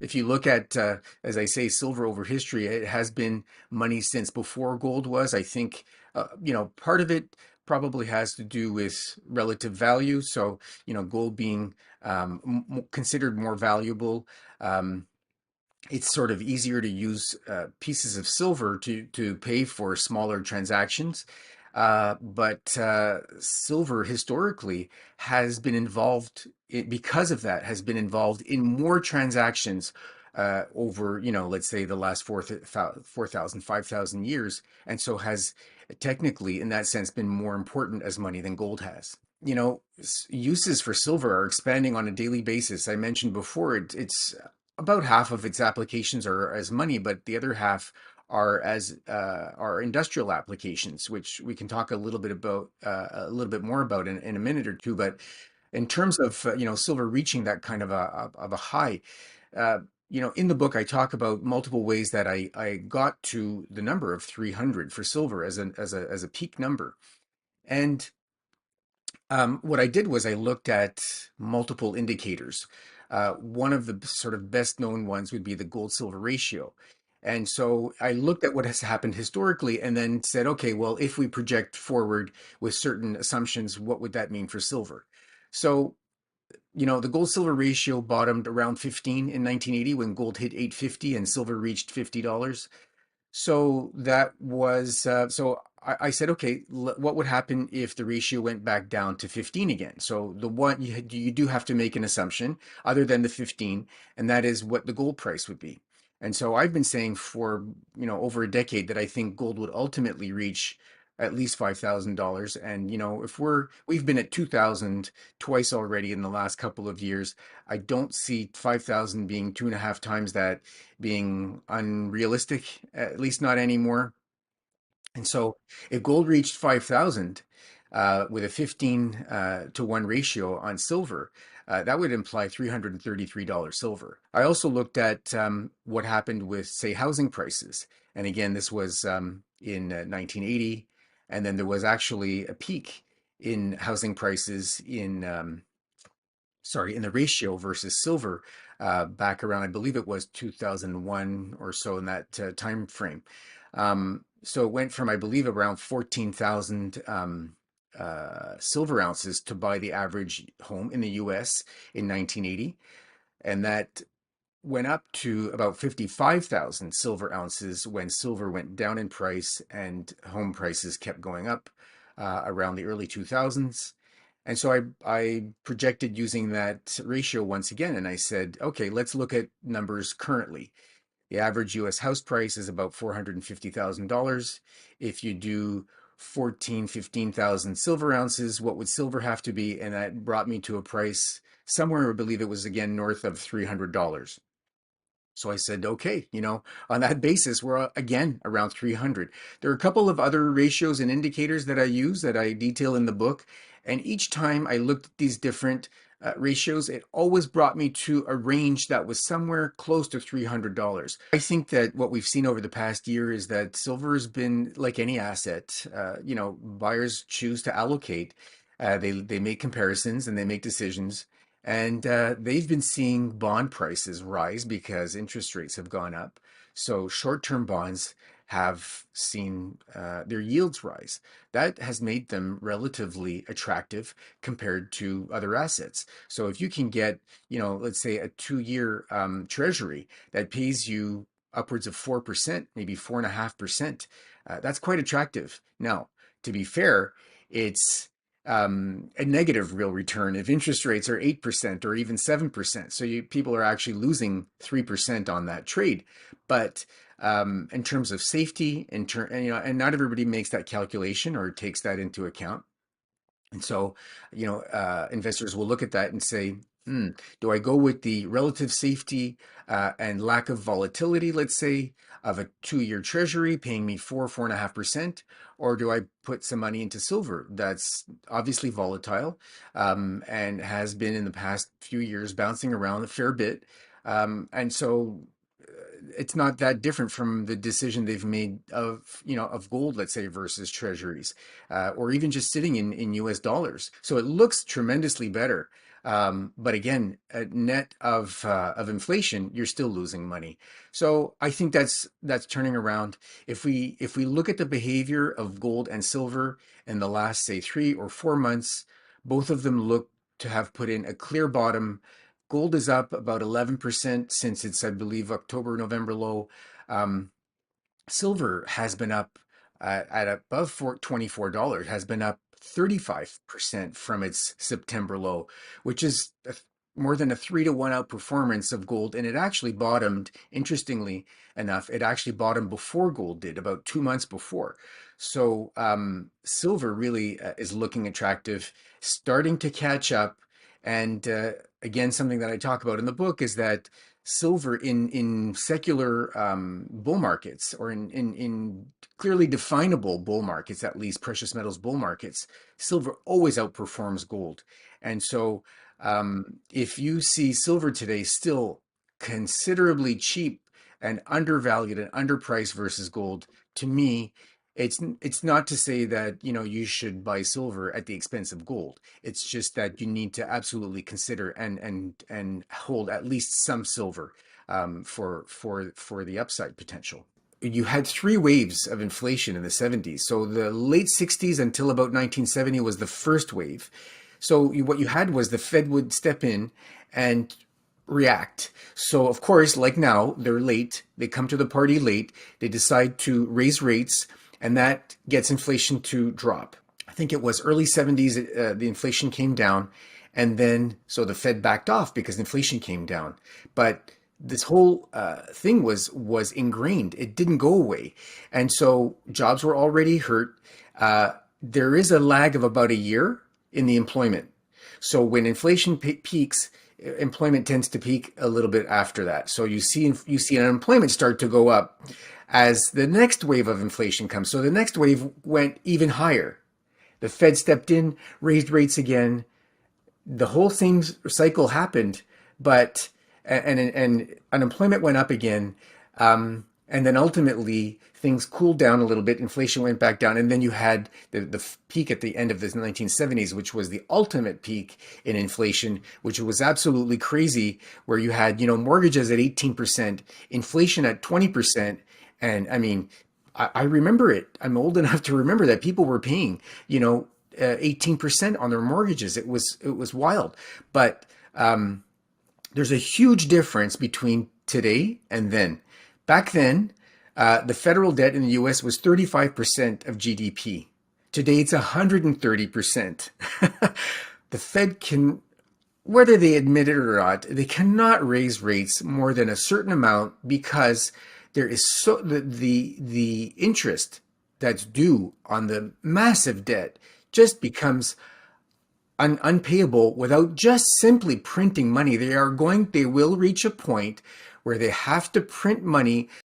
If you look at, as I say, silver over history, it has been money since before gold was. I think, part of it probably has to do with relative value. So, gold being considered more valuable. Um, it's sort of easier to use pieces of silver to pay for smaller transactions. But silver historically has been involved, because of that, has been involved in more transactions over, let's say the last 4,000, 5,000 years. And so has technically, in that sense, been more important as money than gold has. Uses for silver are expanding on a daily basis. I mentioned before, it's about half of its applications are as money, but the other half are industrial applications, which we can talk a little bit more about in a minute or two. But in terms of silver reaching that kind of a high, uh, in the book I talk about multiple ways that I got to the number of 300 for silver as a peak number. And what I did was I looked at multiple indicators. One of the sort of best known ones would be the gold silver ratio. And so I looked at what has happened historically and then said, okay, well, if we project forward with certain assumptions, what would that mean for silver? So, the gold silver ratio bottomed around 15 in 1980 when gold hit 850 and silver reached $50. So that was so I said, okay, what would happen if the ratio went back down to 15 again? So the one you do have to make an assumption other than the 15, and that is what the gold price would be. And so I've been saying for over a decade that I think gold would ultimately reach at least $5,000. And if we've been at 2,000 twice already in the last couple of years, I don't see 5,000 being two and a half times that being unrealistic, at least not anymore. And so if gold reached 5,000 with a 15 to 1 ratio on silver, that would imply $333 silver. I also looked at what happened with, say, housing prices. And again, this was in 1980. And then there was actually a peak in housing prices in the ratio versus silver back around, I believe it was 2001 or so in that time frame. So it went from, I believe, around 14,000 silver ounces to buy the average home in the US in 1980. And that went up to about 55,000 silver ounces when silver went down in price and home prices kept going up around the early 2000s. And so I projected using that ratio once again, and I said, okay, let's look at numbers currently. The average US house price is about $450,000. If you do 14, 15,000 silver ounces, what would silver have to be? And that brought me to a price somewhere, I believe it was again north of $300. So I said, okay, on that basis, we're again around 300. There are a couple of other ratios and indicators that I use that I detail in the book. And each time I looked at these different ratios, it always brought me to a range that was somewhere close to $300. I think that what we've seen over the past year is that silver has been like any asset. Buyers choose to allocate. They make comparisons and they make decisions. And they've been seeing bond prices rise because interest rates have gone up. So short-term bonds have seen their yields rise. That has made them relatively attractive compared to other assets. So if you can get, let's say a 2-year treasury that pays you upwards of 4%, maybe 4.5%, that's quite attractive. Now, to be fair, it's a negative real return if interest rates are 8% or even 7%. So people are actually losing 3% on that trade. But in terms of safety, and not everybody makes that calculation or takes that into account. And so, investors will look at that and say, do I go with the relative safety and lack of volatility, let's say, of a 2-year treasury paying me 4.5%, or do I put some money into silver that's obviously volatile and has been in the past few years bouncing around a fair bit? And so it's not that different from the decision they've made of gold, let's say, versus treasuries, or even just sitting in US dollars. So it looks tremendously better. But again, net of inflation, you're still losing money. So I think that's turning around. If we look at the behavior of gold and silver in the last, say, 3 or 4 months, both of them look to have put in a clear bottom. Gold is up about 11% since its, I believe, October, November low. Um, Silver has been up at above $24, has been up 35% from its September low, which is more than a 3-to-1 outperformance of gold. And it actually bottomed, interestingly enough, it actually bottomed before gold did, about 2 months before. So silver really is looking attractive, starting to catch up. And again, something that I talk about in the book is that silver in secular bull markets, or in clearly definable bull markets, at least precious metals bull markets, silver always outperforms gold. And so if you see silver today still considerably cheap and undervalued and underpriced versus gold, to me, it's not to say that, you should buy silver at the expense of gold. It's just that you need to absolutely consider and hold at least some silver for the upside potential. You had three waves of inflation in the 70s. So the late 60s until about 1970 was the first wave. So what you had was the Fed would step in and react. So of course, like now, they're late. They come to the party late. They decide to raise rates, and that gets inflation to drop. I think it was early 70s, the inflation came down, and then so the Fed backed off because inflation came down. But this whole thing was ingrained. It didn't go away, and so jobs were already hurt. There is a lag of about a year in the employment. So when inflation peaks, employment tends to peak a little bit after that. So you see unemployment start to go up as the next wave of inflation comes. So the next wave went even higher. The Fed stepped in, raised rates again. The whole same cycle happened, but and unemployment went up again, and then ultimately things cooled down a little bit. Inflation went back down, and then you had the peak at the end of the 1970s, which was the ultimate peak in inflation, which was absolutely crazy, where you had mortgages at 18%, inflation at 20%, and I mean, I remember it. I'm old enough to remember that people were paying 18% on their mortgages. It was wild, but there's a huge difference between today and then. Back then, the federal debt in the US was 35% of GDP. Today, it's 130%. The Fed can, whether they admit it or not, they cannot raise rates more than a certain amount because there is the interest that's due on the massive debt just becomes unpayable without just simply printing money. They will reach a point where they have to print money